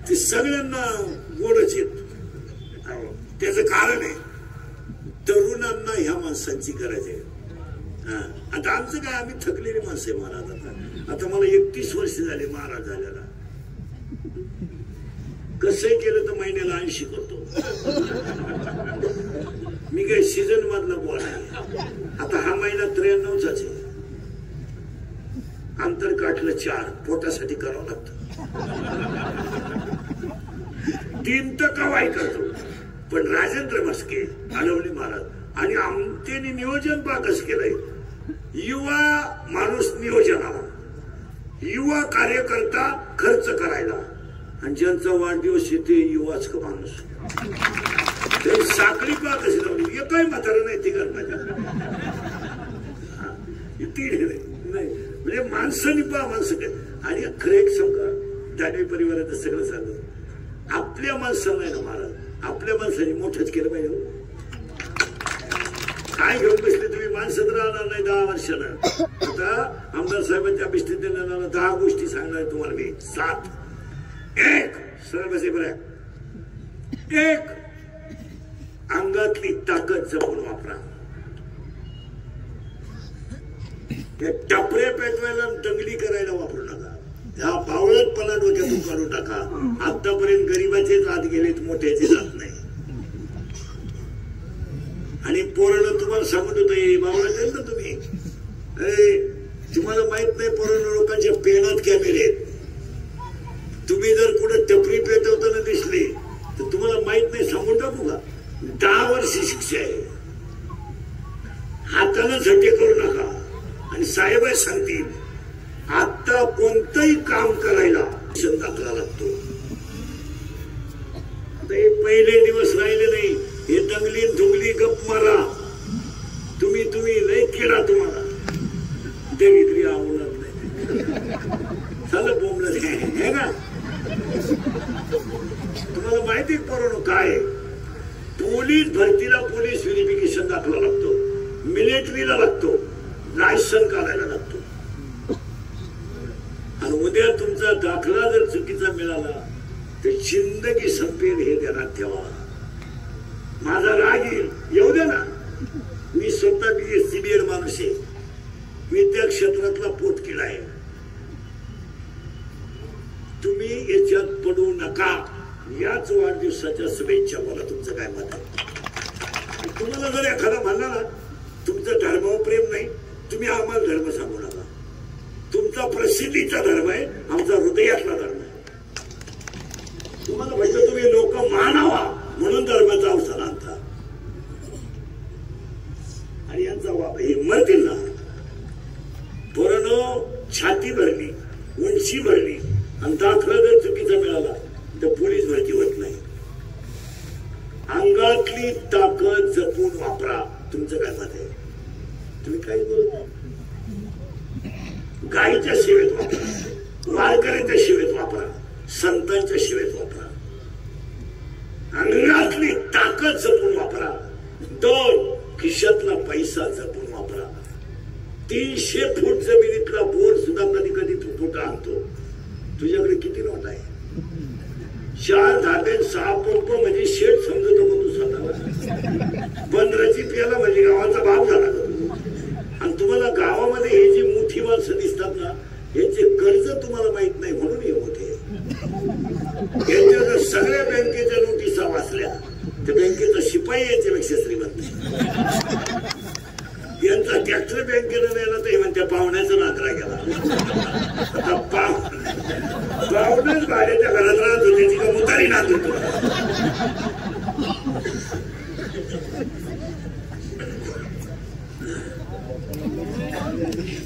ते सगळ्यांना गोडच येत. त्याचं कारण आहे तरुणांना ह्या माणसांची गरज आहे. आता आमचं काय, आम्ही थकलेली माणसं आहे महाराज. आता मला 31 वर्ष झाले महाराज झाल्याला. कसंही केलं तर महिन्याला 80 करतो. मी काय सीझन मधला बॉल आहे. आता हा महिना 93चाच आहे. अंतर काठलं 4 पोटासाठी करावं लागतं. 3 तर कवाई करतो. पण राजेंद्र म्हस्के अडवली महाराज आणि त्यांनी नियोजन पहा कसं केलंय. युवा माणूस नियोजनाला, युवा कार्यकर्ता खर्च करायला, आणि ज्यांचा वाढदिवस येते युवाच का माणूस. तर साखळी पहा कशी लावली. एकही म्हातारा नाही ती करण्याच्या नाही. म्हणजे माणसांनी पहा माणसं काय. आणि खरं एक सांगा, दानवी परिवाराचं सगळं सांगत, आपल्या माणसाला नाही ना महाराज, आपल्या माणसाने मोठंच केलं पाहिजे. काय घेऊन बसले तुम्ही? माणसं तर राहणार नाही 10 वर्षानं. आता आमदार साहेबांच्या अभिष्टीत 10 गोष्टी सांगणार तुम्हाला मी. 7 1 सरळ बसे बरं. 1 अंगातली ताकद जपून वापरा. टपरे पेटवायला दंगली करायला वापरू नका. ह्या बावळटपणा डोक्यातून काढून टाका. आतापर्यंत गरीबाचेच आत गेलेत, मोठ्याचे जात नाही. आणि पोरानं तुम्हाला सांगत होतं बावळट आहे ना तुम्ही. तुम्हाला माहित नाही पोरानं लोकांच्या पेनात कॅमेरे आहेत. तुम्ही जर कुठे टपरी पेटवताना दिसले तर तुम्हाला माहित नाही, सांगून टाकू का? 10 वर्ष शिक्षा आहे. हातानं झटे करू नका. आणि साहेब सांगतील आता कोणतंही काम करायला दाखला लागतो. आता हे पहिले दिवस राहिले नाही. हे दंगली धुंगली गप मारा. तुम्ही लय केला. तुम्हाला देवी आवडत नाही. झालं बोंबलं हे का? तुम्हाला माहिती पोरांनो काय? पोलीस भरतीला पोलीस व्हेरिफिकेशन दाखला लागतो, मिलिटरीला लागतो, लायसन काढायला लागतो. आणि उद्या तुमचा दाखला जर चुकीचा मिळाला तर जिंदगी संपेल हे ध्यानात ठेवा. माझा राग येईल, येऊ द्या ना. मी स्वतः BSc BEd माणूस आहे. मी त्या क्षेत्रातला पोटकिळा आहे. तुम्ही याच्यात पडू नका. याच वाढदिवसाच्या शुभेच्छा. मला तुमचं काय मत आहे? तुम्हाला जर एखादा म्हणला ना तुमचं धर्मावर प्रेम नाही, तुम्ही आम्हाला धर्म सांगू नका. तुमचा प्रसिद्धीचा धर्म आहे, आमचा हृदयातला धर्म आहे. तुम्हाला म्हटलं तुम्ही लोक मानावा म्हणून धर्माचा अवसर आणता. आणि यांचा हे मरतील ना. पोरांनो छाती भरली, उंची भरली आणि दाखला जर चुकीचा मिळाला तर पोलीस भरती होत नाही. अंगातली ताकद जपून वापरा. तुमचं काय मत आहे? तुम्ही काही बोलत नाही. गायीच्या सेवेत वापरा, वारकऱ्याच्या सेवेत वापरा, संतांच्या सेवेत वापरा. अंगातली ताकद जपून वापरा. 2 खिशातला पैसा जपून वापरा. 300 फूट जमिनीतला बोर सुद्धा कधी कधी तू फुटा आणतो. तुझ्याकडे किती नोट आहे? 4 धाबे 6 पंप म्हणजे शेठ समजतो मग तू स्वतःला. 15ची प्याला म्हणजे गावाचा बाप झाला. आणि तुम्हाला गावामध्ये हे जी मोठी माणसं दिसतात ना, यांचे कर्ज तुम्हाला माहित नाही म्हणून हे मोठे. यांच्या जर सगळ्या बँकेच्या नोटिसा वाचल्या तर बँकेचा शिपाई याच्यापेक्षा श्रीमंत. यांचा ट्रॅक्टर बँकेला नेला तर हे म्हणत्या पाहुण्याचा नाकरा गेला. आता पाहुणच भाड्याच्या घरात राहत होते, तिला मुतारी नांदत होता.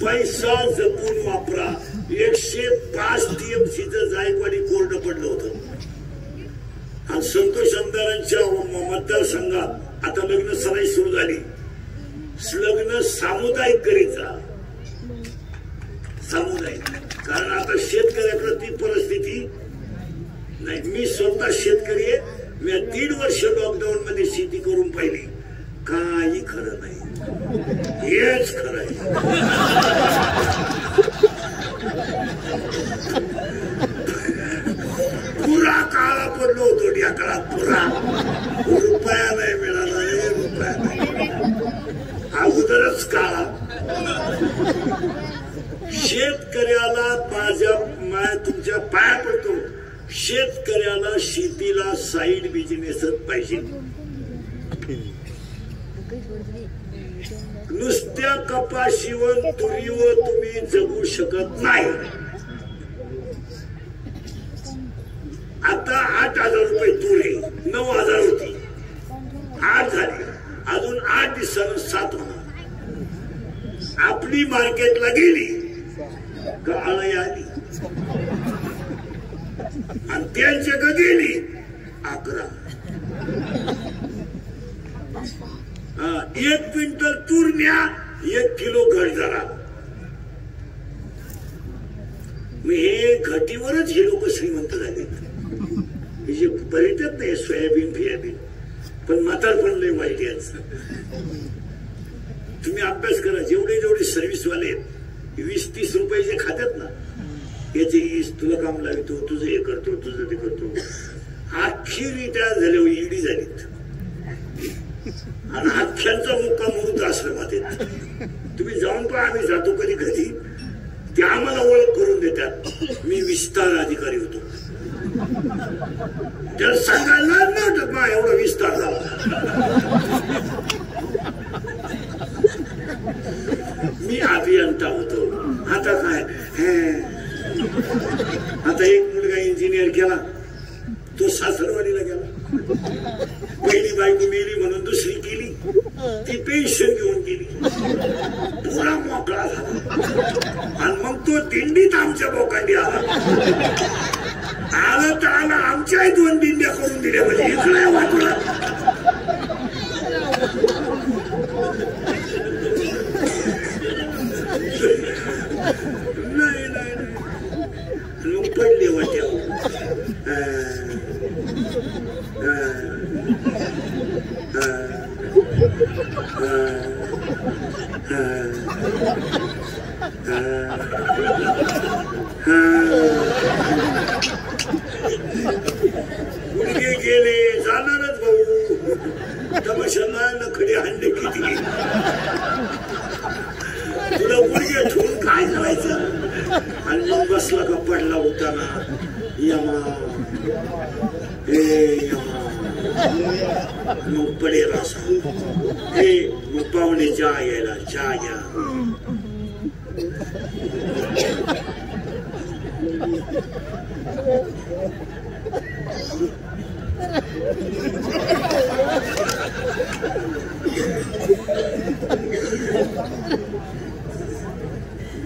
पैसा जपून वापरा. 105 TMCचं जायकवाडी कोर्ट पडलं होतं. आणि संतोष आमदारांच्या मतदारसंघात आता लग्न सराई सुरू झाली. लग्न सामुदायिक करीत जा. सामुदायिक, कारण आता शेतकऱ्याकडे ती परिस्थिती नाही. मी स्वतः शेतकरी आहे. मी 3 वर्ष लॉकडाऊन मध्ये शेती करून पाहिली. काही खरं नाही, हेच खरं आहे. पुरा काळा पडलो होतो या काळात. पुरा रुपया नाही मिळाला, रुपया नाही. अगोदरच काळा. शेतकऱ्याला माझ्या तुमच्या पाया पडतो. शेतकऱ्याला शेतीला साईड बिझनेसच पाहिजे. नुसत्या कपाशीवर तुरीवर तुम्ही जगू शकत नाही. आता 8,000 रुपये तुरी, 9,000 होती, 8 झाली. अजून 8 दिवसानं 7 होणार. आपली मार्केटला गेली का आळी आली. आणि त्यांच्या का गेली 11. 1 क्विंटल तूर न्या, 1 किलो घट झाला. हे घटीवरच हे लोक श्रीमंत झाले. हे जे पर्यटक नाही सोयाबीन फियाबीन, पण म्हातारपण लय वाईट याचं. तुम्ही अभ्यास करा. जेवढे जेवढे सर्व्हिसवाले 20-30 रुपये जे खात्यात ना, याचे ईस तुला काम लावतो, तुझं हे करतो, तुझं ते करतो. अख्खी रिटायर झाले, ईडी झालीत. आणि अख्ख्यांचा मुक्काम मृत आश्रमात येत. तुम्ही जाऊन पहा. आम्ही जातो कधी कधी, ते आम्हाला ओळख करून देतात. मी विस्तार अधिकारी होतो. त्याला सांगायला नव्हतं बा एवढा विस्तार झाला. मी अभियंता होतो. आता काय, आता एक मुलगा इंजिनियर केला, तो सासरवाडीला गेला. पहिली बायको मेली म्हणून दुसरी केली, ती पेन्शन घेऊन गेली. पुरा मोकळा झाला. आणि मग तो दिंडीत आमच्या बोकांडी आला. आलं तर आलं, आमच्याही 2 दिंड्या करून दिल्या. म्हणजे इकडे वाटलं. नाही नाही मग पडले वाट्या. मुलगे गेले, जाणारच भाऊ. तमाशाला नखडे हांडे किती. तुला मुलगे ठेवून काय करायचं. आणि मग बसला का पडला उताना. यमा हे यमा, मग पडेल असा. हे मग पाहुणे चहा यायला, चहा घ्या.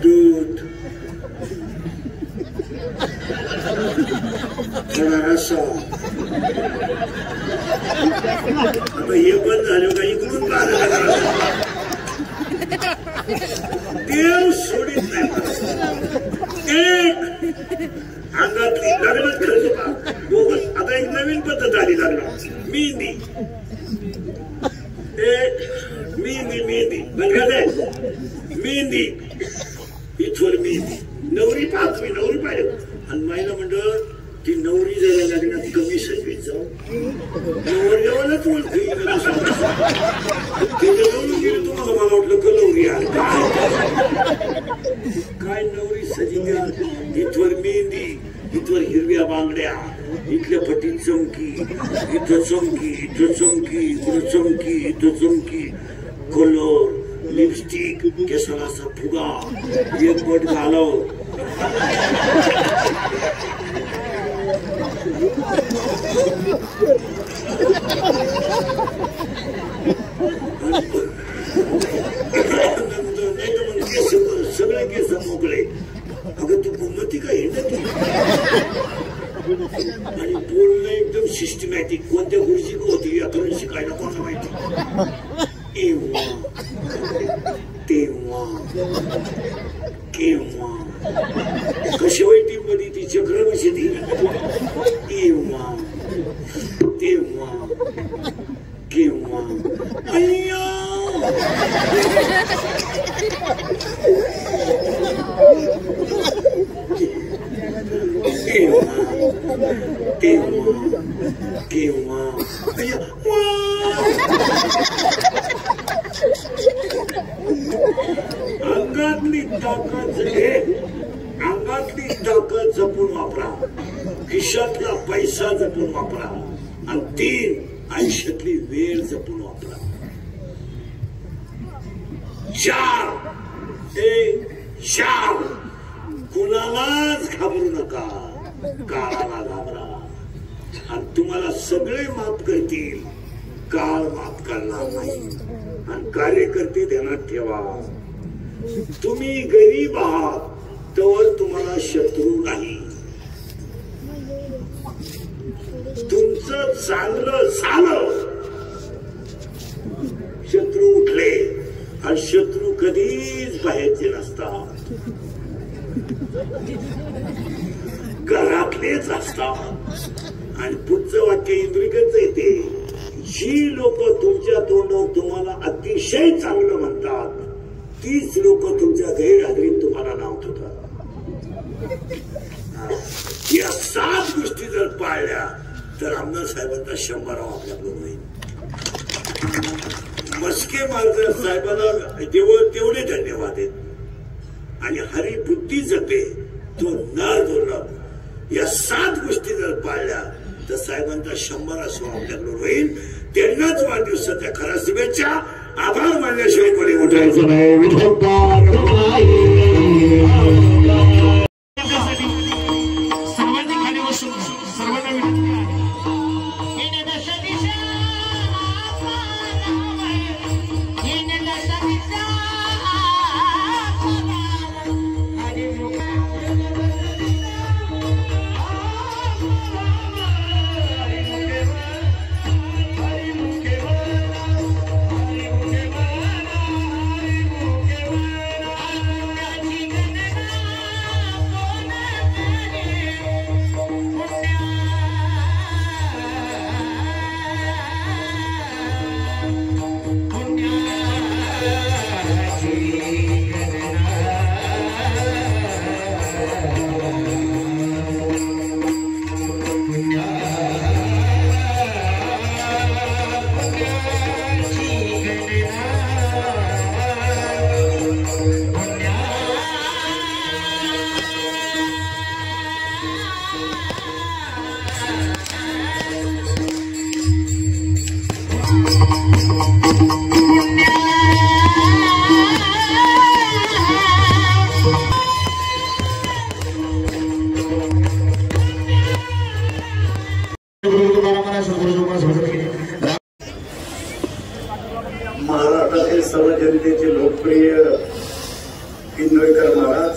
दूध, थोडा रस्सा. आता हे पण झालं का इकडून देव सोडित नाही. एक अंगातली लग्नच खर्च का बोगस. आता एक नवीन पद्धत आली लग्न. मी मेहंदी इथवर मेहंदी नवरी पाहत मी नवरी पाहिजे आणि माईला म्हणलं ती नवरी जरा लग्नात कमी सजवीत जाऊ नवरदेवालाच ओळखी तिथे जाऊन गेली तुम्हाला मला वाटलं कलवरी काय नवरी सजिंगा इथवर मेहंदी इथवर हिरव्या बांगड्या इथल्या फटी चमकी इथं चमकी इथं चमकी इथं चमकी इथं चमकी कलर लिपस्टिक केसाला असा फुगा एक बट घालव सगळे केस मोकळे अगं तू गुमती का हिंडती आणि बोलणं एकदम सिस्टमॅटिक कोणत्या गुरुजी होती यातून शिकायला कोणाला माहिती एव्हा तेव्हा केव्हा कशा टीम मध्ये ती चक्र कशी ती एव्हा तेव्हा केव्हा अय्या केव्हा केव्हा अंगातली ताकद जपून वापरा खिशातला पैसा जपून वापरा आणि 3 आयुष्यातली वेळ जपून वापरा 4 कुणालाच घाबरू नका काळाला घाबरा आणि तुम्हाला सगळे माफ करतील काळ माफ करणार नाही आणि कार्यकर्ते ध्यानात ठेवा तुम्ही गरीब आहात तर तुम्हाला शत्रू नाही तुमचं चांगलं झालं शत्रू उठले आणि शत्रू कधीच बाहेरचे नसतात घरातलेच असतात आणि पुढचं वाक्य इंद्रिकच येते जी लोक तुमच्या तोंडावर तुम्हाला अतिशय चांगलं म्हणतात तीच लोक तुमच्या गैरहजेरीत तुम्हाला नाव ठेवतात या 7 गोष्टी जर पाळल्या तर आमदार साहेबांचा 100 आपल्याकडून होईल मस्के मार्जर साहेबांना तेवढे धन्यवाद आहेत आणि हरी बुद्धी जपे तो नर दुर्लभ या 7 गोष्टी जर पाळल्या तर साहेबांचा 100 आपल्याकडून होईल त्यांनाच वाढदिवसाच्या खऱ्या शुभेच्छा आभार मानल्याशिवाय कोणी उठायचं नाही सर्वांनी खाली बसून सर्वांना महाराष्ट्रातील सर्व जनतेचे लोकप्रिय किनवळकर महाराज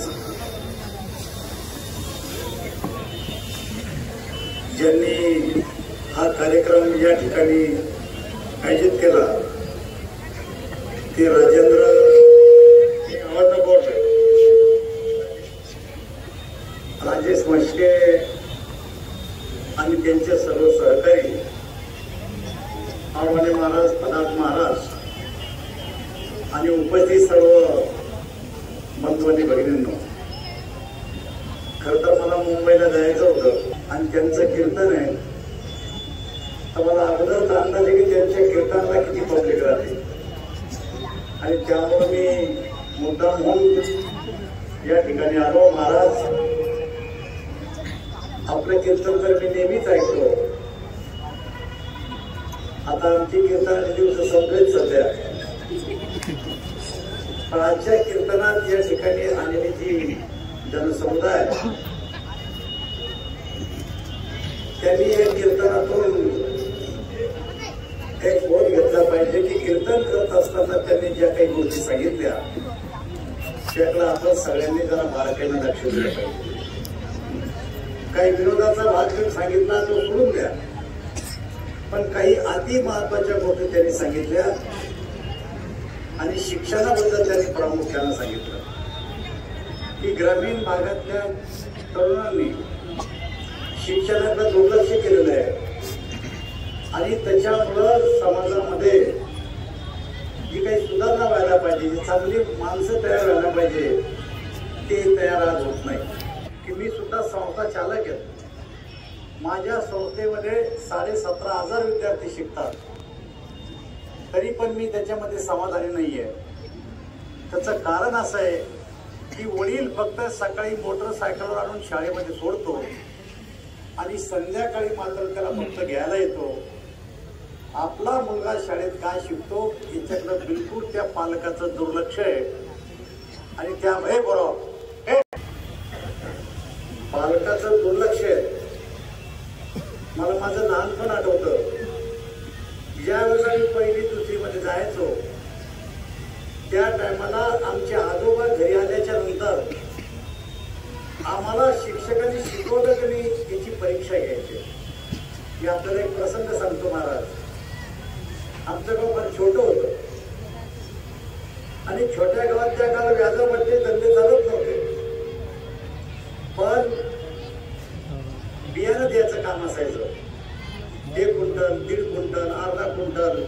ज्यांनी हा कार्यक्रम या ठिकाणी आयोजित केला ते राजेंद्र राजेश मस्के आणि त्यांचे सर्व सहकारी आडवाणी महाराज पदार्थ महाराज आणि उपस्थित सर्व बंधूंनी भगिनींनो, खर तर मला मुंबईला जायचं होतं आणि त्यांचं कीर्तन आहे. तर मला अगोदरच अंदाज आहे की त्यांच्या कीर्तनाला किती पब्लिक राहते आणि त्यामुळे मी मुद्दाम होऊन या ठिकाणी आलो. महाराज, आपलं कीर्तन तर मी नेहमीच ऐकतो. आता आमची कीर्तनाचे दिवस संपलेच सध्या, पण आजच्या कीर्तनात या ठिकाणी आलेली जी जनसमुदाय त्यांनी या कीर्तनातून एक बोध घेतला पाहिजे की कीर्तन करत असताना त्यांनी ज्या काही गोष्टी सांगितल्या त्याकडे आपण सगळ्यांनी जरा बारकाईने लक्ष दिलं पाहिजे. काही विरोधाचा भाग सांगितला तो सोडून द्या, पण काही अति महत्वाच्या गोष्टी त्यांनी सांगितल्या आणि शिक्षणाबद्दल त्यांनी प्रामुख्यानं सांगितलं की ग्रामीण भागातल्या तरुणांनी शिक्षणाकडे दुर्लक्ष केलेलं आहे आणि त्याच्यामुळं समाजामध्ये जी काही सुधारणा व्हायला पाहिजे, जी चांगली माणसं तयार व्हायला पाहिजे, ते तयार आज होत नाही. की मी सुद्धा संस्था चालक आहे. माझ्या संस्थेमध्ये 17,500 विद्यार्थी शिकतात, तरी पण मी त्याच्यामध्ये समाधानी नाहीये. त्याचं कारण असं आहे की वडील फक्त सकाळी मोटरसायकलवर आणून शाळेमध्ये सोडतो आणि संध्याकाळी मात्र त्याला फक्त घ्यायला येतो. आपला मुलगा शाळेत काय शिकतो याच्याकडे बिलकुल त्या पालकाचं दुर्लक्ष आहे आणि त्यामुळे बरोबर पालकाचं दुर्लक्ष आहे. मला माझं लहानपण आठवतं. ज्यावेळेला मी पहिली दुसरीमध्ये जायचो त्या टायमाला आमचे आजोबा घरी आल्याच्या नंतर आम्हाला शिक्षकांनी शिकवलं की नाही याची परीक्षा घ्यायची. मी आपल्याला एक प्रसंग सांगतो. महाराज, आमचं गाव फार छोटं होतं आणि छोट्या गावात त्या काळात व्याजापट्टे धंदे चालत नव्हते, पण बियाणं द्यायचं काम असायचं. 1 क्विंटल, 1.5 क्विंटल, अर्धा क्विंटल.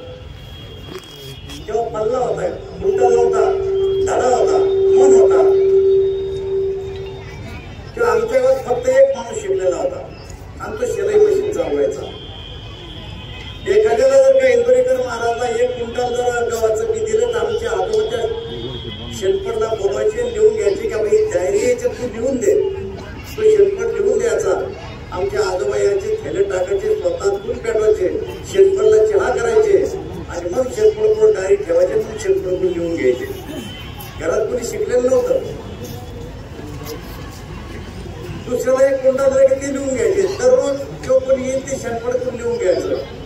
तेव्हा पल्ला होता, क्विंटल नव्हता, धडा होता, मन होता. तेव्हा आमच्या गावात फक्त एक माणूस शिकलेला होता आणि तो शिलाई मशीन चालवायचा. एखाद्याला जर का इंदोरीकर महाराजला 1 क्विंटल जर गव्हाचं बी दिलं तर आमच्या आजोबाच्या शेणपडला बोलवायचे, लिहून घ्यायचे की बाई डायरी याच्यात तू लिहून दे. तो शेणपड लिहून द्यायचा. आमच्या आजोबा यांचे थैले टाकायचे, स्वतः दूध पेटवायचे, शेणपडला चहा करायचे आणि मग शेणपडकडून डायरी ठेवायचे, मग शेणपडकडून लिहून घ्यायचे. घरात कोणी शिकलेलं नव्हतं. दुसऱ्याला 1 क्विंटल जर की ते लिहून घ्यायचे. दररोज जो कोणी येईल ते शेणपडकडून लिहून घ्यायचं.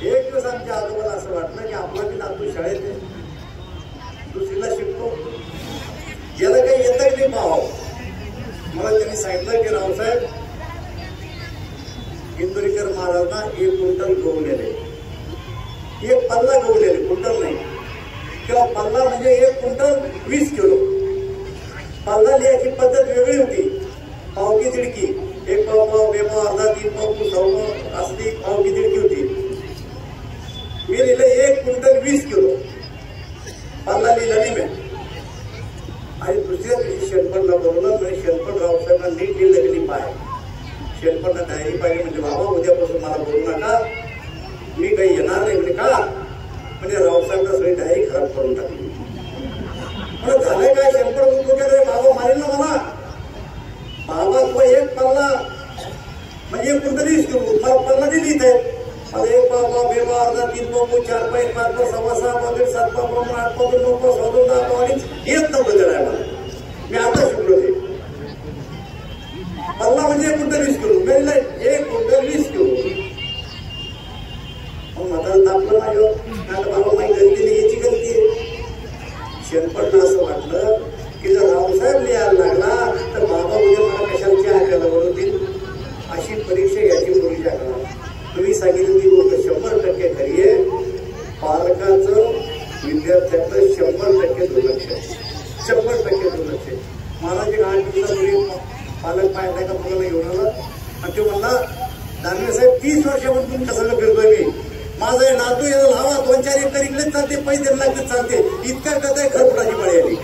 एक दिवस आमच्या आजोबाला असं वाटलं की आपला की नातू शाळेत आहे, दुसरीला शिकतो, याला काही येतं की नाही पाहावं. मला त्यांनी सांगितलं की रावसाहेब, इंदोरीकर महाराजांना 1 क्विंटल गहू नेले, 1 पल्ला गहू नेले, क्विंटल नाही. तेव्हा पल्ला म्हणजे 1 क्विंटल 20 किलो. पल्ला लिहायची पद्धत वेगळी होती. पावकी दिडकी, 1 पाव पाव, 2 पाव, अर्धा, 3 पाव, 2 पाव असली पावकी दिडकी होती. मी लिहिलं 1 क्विंटल 20 किलो. पल्ला लिहिला नाही मी. आणि दुसऱ्या दिवशी शेणपडला बोलवलं. म्हणजे शेणपड रावसाहेबांना नीट लिहिलं की नाही पाय. शेणपडला डायरी पाहिजे. म्हणजे बाबा उद्यापासून मला बोलू नका, मी काही येणार नाही. म्हणजे का? म्हणजे रावसाहेबला सगळी डायरी खराब करून टाकली. मला झालंय काय? शेणपड बोलतो का रे बाबा मारेल ना मला. बाबा तो 1 पल्ला म्हणजे 1 क्विंटल 20 किलो पल्ला नाही लिहित आहे. मला 1 पाव पाव, 2 पाव, अर्धा, 3 पाव, 4 पाव, 5 पाव, 6 6 पाव, 7 पाव, 8 पाव, 9 पाव, 10 पाव आणि येत नव्हतं त्याला मला. मी आता शिकलो ते. पल्ला म्हणजे 1 क्विंटल 20 किलो. मी लिहिलं 1 क्विंटल 20 किलो. मग मला तापलं माझं. बाबा माझी गलती नाही, याची गलती आहे. शेणपडला असं वाटलं की जर रावसाहेब लिहायला लागला तर बाबा उद्या मला कशाची ऐकायला बोलवतील. अशी परीक्षा घ्यायची मुलीच्या काळात. तुम्ही सांगितली ती गोष्ट 100% खरी आहे. पालकाचं विद्यार्थ्याचं 100% दुर्लक्ष आहे. 100% दुर्लक्ष आहे. मला जे 8 दिवसापूर्वी पालक पाहिजे का मुलाला घेऊन आला आणि तो म्हणला, दानवे साहेब 30 वर्षापासून तुम्ही कसं फिरतोय मी. माझा हे नातू याला लावा, 2-4 एकर इकडेच चालते, पैसे लागते चालते. इतक्या कथा घरपडाची पाळी आली.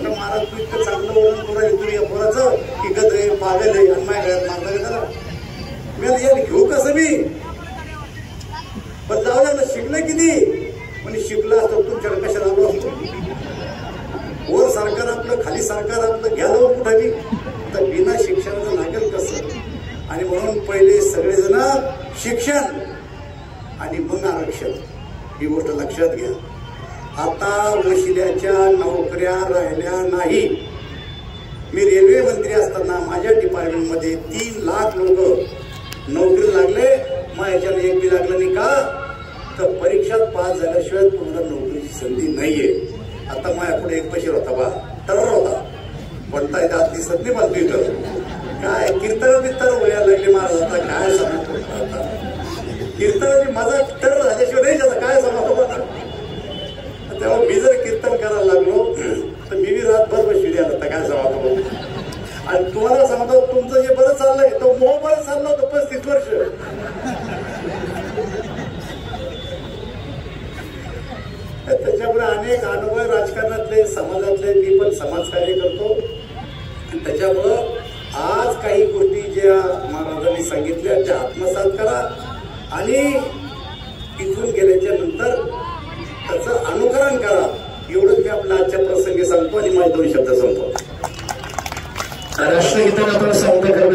म्हणलं महाराज तू इतकं चांगलं वर्णन करू राहिली तुम्ही या पोराचं की गदरे पागल आहे आणि माझ्या गळ्यात मारलं का त्याला मी आता यार घेऊ कसं मी पण जाऊ द्या शिकलं किती म्हणजे शिकलं असतं तुमच्याकडे कशाला आलो असतो वर सरकार आपलं खाली सरकार आपलं घ्या जाऊन कुठे तर बिना शिक्षणाचं लागेल कसं आणि म्हणून पहिले सगळेजण शिक्षण आणि मग आरक्षण ही गोष्ट लक्षात घ्या आता वशिल्याच्या नोकऱ्या राहिल्या नाही मी रेल्वे मंत्री असताना माझ्या डिपार्टमेंटमध्ये 3 लाख लोक नोकरी लागले मग याच्यात एक बी लागलं नाही का तर परीक्षात पास झाल्याशिवाय तुम्हाला नोकरीची संधी नाहीये आता माझ्या पुढे एक पैसे होता बा टर्र होता पडता येत आज दिसत नाही मला ट्विटर काय कीर्तन बित्तर वळायला लागले महाराज आता काय सांगतो आता कीर्तनाची माझा टर्र झाल्याशिवाय नाही जाता काय सांगतो मला तेव्हा मी जर कीर्तन करायला लागलो तर मी रातभर बसली आता काय सांगतो आणि तुम्हाला सांगतो तुमचं जे बरं चाललंय तो मोह बरं चाललं होतं 35 वर्ष त्याच्यामुळे अनेक अनुभव राजकारणातले समाजातले मी पण समाजकार्य करतो आणि त्याच्यामुळं आज काही गोष्टी ज्या महाराजांनी सांगितल्या त्या आत्मसात करा आणि इथून गेल्याच्या नंतर त्याचं अनुकरण करा एवढंच मी आपल्या आजच्या प्रसंगी सांगतो आणि माझे 2 शब्द सांगतो. राष्ट्रगीताला आपण सांगतो.